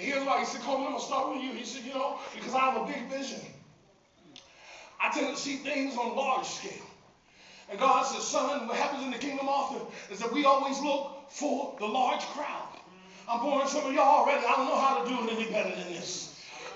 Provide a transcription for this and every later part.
And here's why. He said, Coleman, I'm going to start with you. He said, because I have a big vision. I tend to see things on a large scale. And God says, son, what happens in the kingdom often is that we always look for the large crowd. I'm boring some of y'all already. I don't know how to do it any better than this.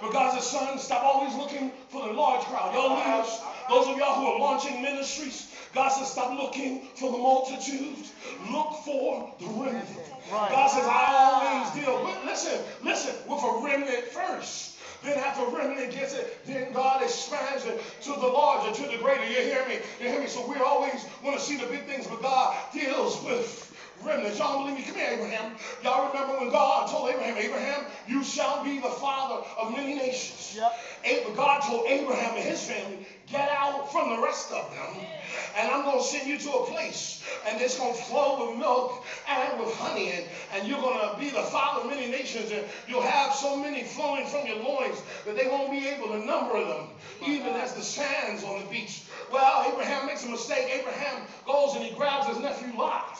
But God says, son, stop always looking for the large crowd. Y'all leaders, those of y'all who are launching ministries, God says, stop looking for the multitudes. Look for the remnant. Right. God says, I always deal with, listen, with a remnant first. Then after remnant gets it, then God expands it to the larger, to the greater. You hear me? You hear me? So we always want to see the big things, but God deals with remnants. Y'all believe me? Come here, Abraham. Y'all remember when God told Abraham, Abraham, you shall be the father of many nations. Yep. God told Abraham and his family, get out from the rest of them, and I'm going to send you to a place, and it's going to flow with milk and with honey, and you're going to be the father of many nations, and you'll have so many flowing from your loins that they won't be able to number them, even as the sands on the beach. Well, Abraham makes a mistake. Abraham goes and he grabs his nephew Lot.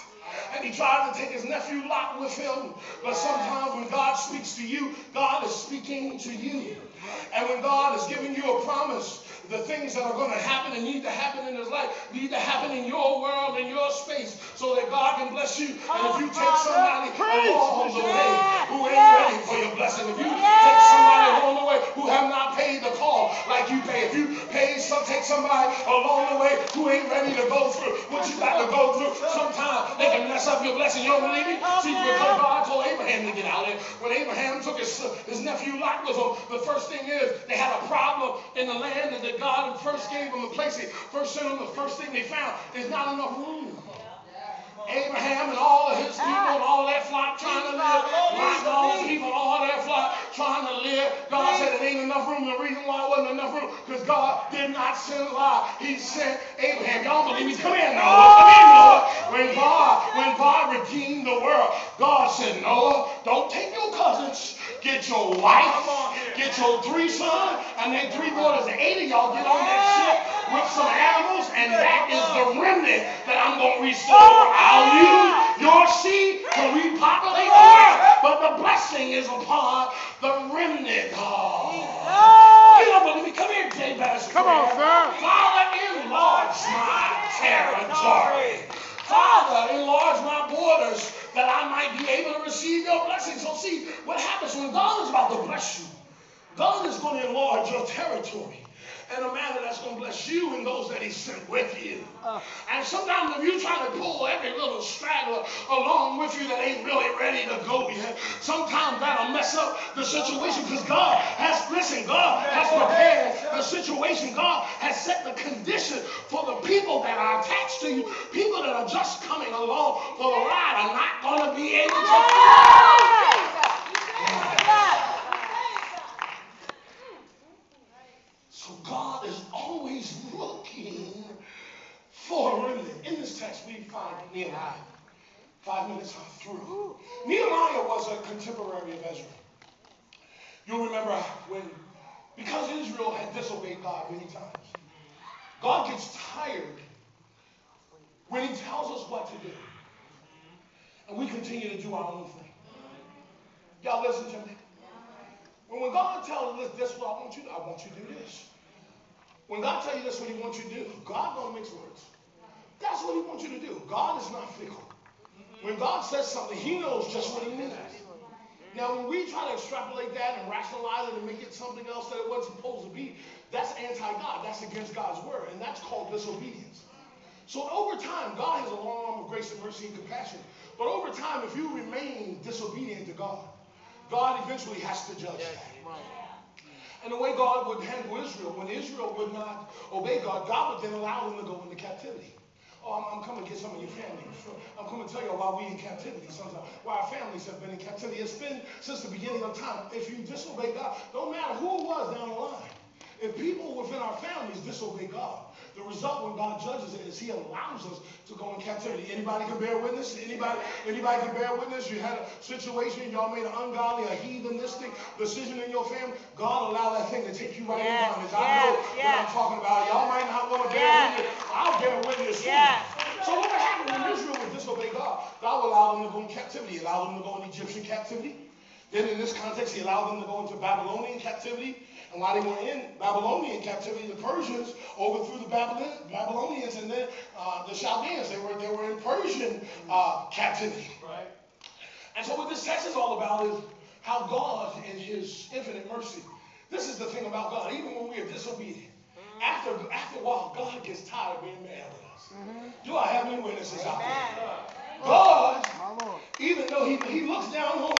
And he tried to take his nephew Lot with him. But sometimes when God speaks to you, God is speaking to you. And when God is giving you a promise, the things that are going to happen and need to happen in his life need to happen in your world, in your space, so that God can bless you. And if you take somebody along the way who ain't ready for your blessing, if you take somebody along the way who have not paid the call like you pay, if you take somebody along the way who ain't ready to go through what you got to go through, sometimes they can mess up your blessing. You don't believe me? See, because God told Abraham to get out. And when Abraham took his nephew Lot with him, the first thing is they had a problem in the land that God first gave them a place. He first sent them. The first thing they found is not enough room. Abraham and all of his people and all that flock trying to live. Lot and all his people and all that flock trying to live. God said it ain't enough room. The reason why it wasn't enough room, because God did not send Lot. He sent Abraham. Y'all believe me? Come here, Noah. Come here, Noah. When God redeemed the world, God said, Noah, don't take your cousins. Get your wife, get your 3 sons, and then 3 daughters. 8 of y'all get on that ship with some animals, and that is the remnant that I'm going to restore. I'll use your seed to repopulate the world, but the blessing is upon the remnant. You don't believe me? Come here, Jay Bass. Come on, sir. Father, enlarge my territory. Father, enlarge my borders that I might be able to receive your blessing. So see, what happens when God is about to bless you, God is going to enlarge your territory in a manner that's going to bless you and those that he sent with you. And sometimes if you try to pull every little straggler along with you that ain't really ready to go yet, sometimes that'll mess up the situation, because God has prepared the situation. God has set the condition for the people that are attached to you. People that are just coming along for the ride are not going to be able to. So God is always looking for a remnant. In this text, we find Nehemiah. 5 minutes, I'm through. Nehemiah was a contemporary of Ezra. You'll remember because Israel had disobeyed God many times, God gets tired when he tells us what to do. And we continue to do our own thing. Y'all listen to me. When God tells us this is what I want you to do, I want you to do this. When God tells you this is what he wants you to do, God don't mix words. That's what he wants you to do. God is not fickle. When God says something, he knows just what he means. Now, when we try to extrapolate that and rationalize it and make it something else that it wasn't supposed to be, that's anti-God. That's against God's word, and that's called disobedience. So over time, God has a long arm of grace and mercy and compassion. But over time, if you remain disobedient to God, God eventually has to judge that. And the way God would handle Israel, when Israel would not obey God, God would then allow them to go into captivity. Oh, I'm coming to get some of your family. I'm coming to tell you why we in captivity sometimes, why our families have been in captivity. It's been since the beginning of time. If you disobey God, don't matter who it was down the line. If people within our families disobey God, the result when God judges it is he allows us to go in captivity. Anybody can bear witness? Anybody can bear witness? You had a situation, y'all made an ungodly, a heathenistic decision in your family. God allowed that thing to take you right in bondage. I know what I'm talking about. Y'all might not want to bear witness. I'll bear witness too. So what happened when Israel would disobey God? God would allow them to go in captivity. He allowed them to go in Egyptian captivity. Then in this context, he allowed them to go into Babylonian captivity. And while they were in Babylonian captivity, the Persians overthrew the Babylonians and then the Chaldeans. They were in Persian captivity. Right. And so what this text is all about is how God, in his infinite mercy, this is the thing about God, even when we are disobedient, after a while, God gets tired of being mad with us. Do I have any witnesses out there? God, even though he looks down on